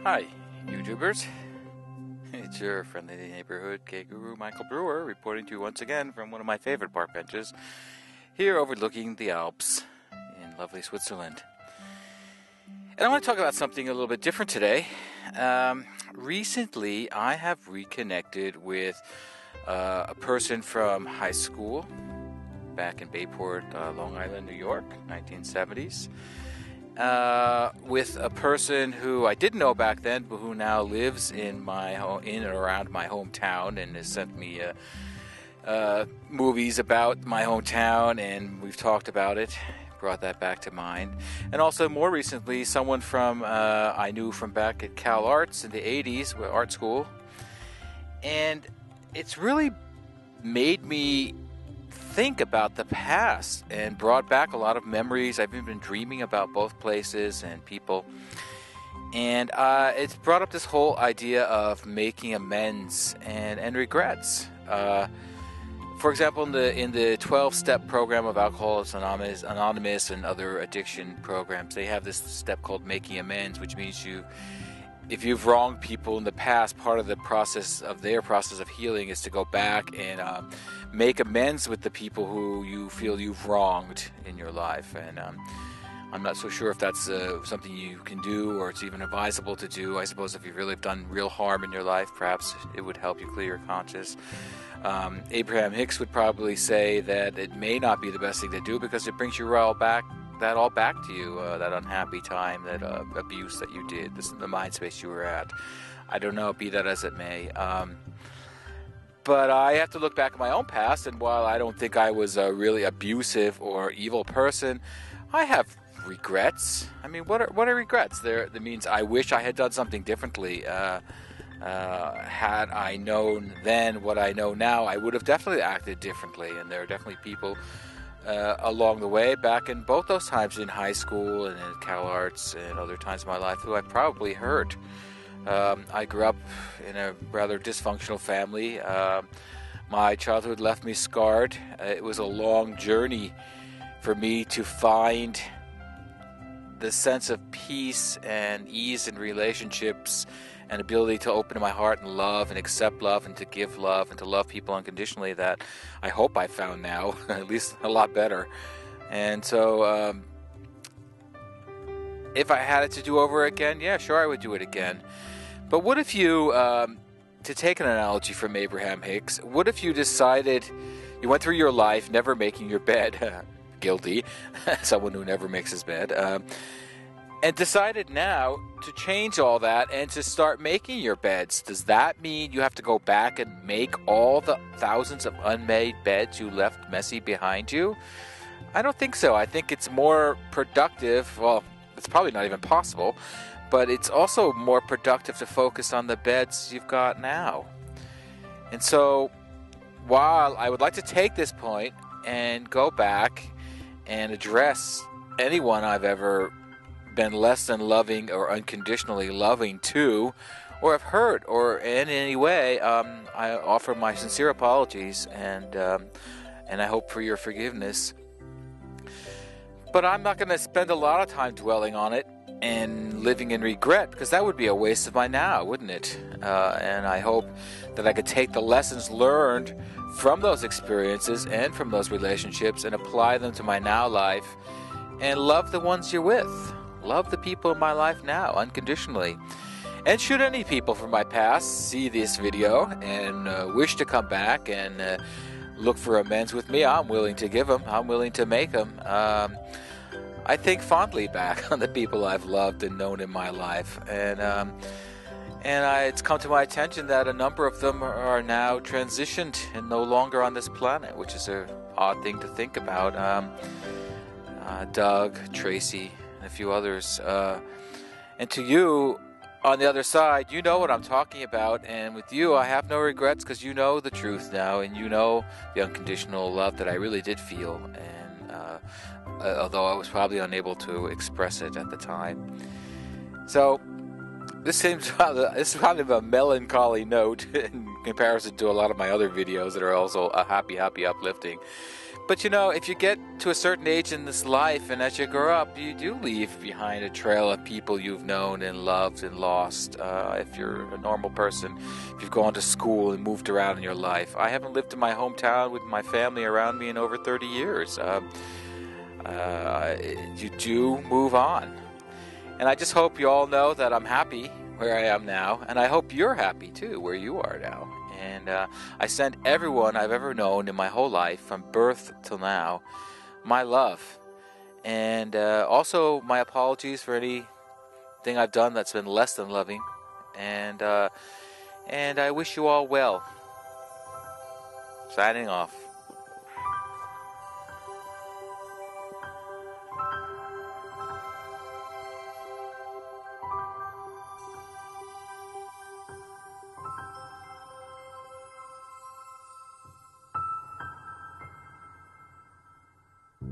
Hi, YouTubers. It's your friendly neighborhood K-Guru Michael Brewer reporting to you once again from one of my favorite park benches here overlooking the Alps in lovely Switzerland. And I want to talk about something a little bit different today. Recently, I have reconnected with a person from high school back in Bayport, Long Island, New York, 1970s. With a person who I didn't know back then, but who now lives in and around my hometown, and has sent me movies about my hometown, and we've talked about it, brought that back to mind. And also more recently, someone from I knew from back at Cal Arts in the 80s, with art school, and it's really made me think about the past and brought back a lot of memories. I've been dreaming about both places and people, and it's brought up this whole idea of making amends and regrets. For example, in the 12-step program of Alcoholics Anonymous and other addiction programs, they have this step called making amends, which means if you've wronged people in the past, part of the process of their process of healing is to go back and make amends with the people who you feel you've wronged in your life. And I'm not so sure if that's something you can do or it's even advisable to do. I suppose if you've really done real harm in your life, perhaps it would help you clear your conscience. Abraham-Hicks would probably say that it may not be the best thing to do because it brings you all back to you, that unhappy time, that abuse that you did, the mind space you were at. I don't know, be that as it may. But I have to look back at my own past, and while I don't think I was a really abusive or evil person, I have regrets. I mean, what are regrets? That means I wish I had done something differently. Had I known then what I know now, I would have definitely acted differently, and there are definitely people along the way, back in both those times in high school and in Cal Arts and other times in my life, who I probably hurt. I grew up in a rather dysfunctional family. My childhood left me scarred. It was a long journey for me to find the sense of peace and ease in relationships and ability to open my heart and love and accept love and to give love and to love people unconditionally that I hope I found now, at least a lot better. And so if I had it to do over again, yeah, sure, I would do it again. But what if you, to take an analogy from Abraham-Hicks, what if you decided, you went through your life never making your bed, guilty, someone who never makes his bed, and decided now to change all that and to start making your beds? Does that mean you have to go back and make all the thousands of unmade beds you left messy behind you? I don't think so. I think it's more productive. Well, it's probably not even possible, but it's also more productive to focus on the beds you've got now. And so while I would like to take this point and go back and address anyone I've ever been less than loving or unconditionally loving to, or have hurt, or in any way, I offer my sincere apologies and I hope for your forgiveness. But I'm not going to spend a lot of time dwelling on it and living in regret, because that would be a waste of my now, wouldn't it? And I hope that I could take the lessons learned from those experiences and from those relationships and apply them to my now life and love the ones you're with. Love the people in my life now, unconditionally. And should any people from my past see this video and wish to come back and look for amends with me, I'm willing to give them. I'm willing to make them. I think fondly back on the people I've loved and known in my life. And it's come to my attention that a number of them are now transitioned and no longer on this planet, which is an odd thing to think about. Doug, Tracy, a few others, and to you on the other side, you know what I'm talking about, and with you I have no regrets, because you know the truth now, and you know the unconditional love that I really did feel, and although I was probably unable to express it at the time. So this is kind of a melancholy note in comparison to a lot of my other videos that are also happy, uplifting. But if you get to a certain age in this life, and as you grow up, you do leave behind a trail of people you've known and loved and lost. If you're a normal person, if you've gone to school and moved around in your life. I haven't lived in my hometown with my family around me in over 30 years. You do move on. And I just hope you all know that I'm happy where I am now, and I hope you're happy too where you are now. And I send everyone I've ever known in my whole life, from birth till now, my love. And also my apologies for anything I've done that's been less than loving. And I wish you all well. Signing off.